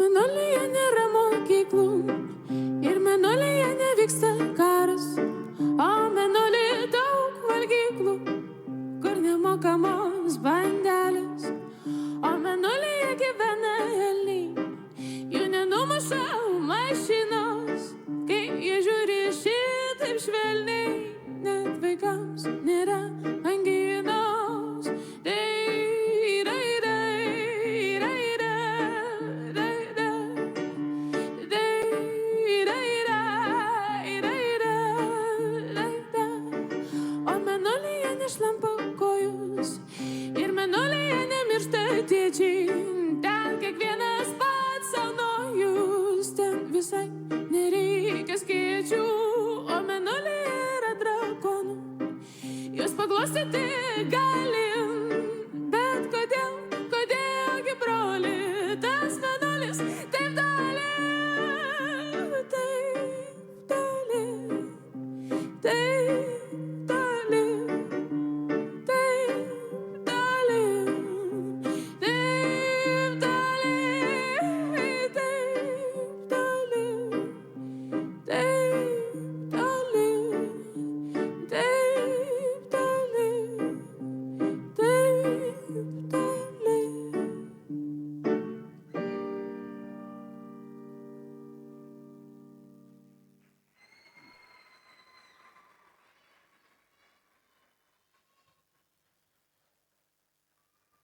Mėnulyje nėra mokyklų ir mėnulyje nevyksta karas, o mėnulyje daug valgyklų, kur nemokamos bandelės, o mėnulyje gyvena elniai, jų nenumuša mašinos, kai jie žiūri šitaip švelniai, net vaikams nėra anginos. Ir mėnulyje nemiršta tėčiai, ten kiekvienas pats savo nojus, ten visai nereikia skėčių, o mėnulyje yra drakonų, jūs paglostyti gali.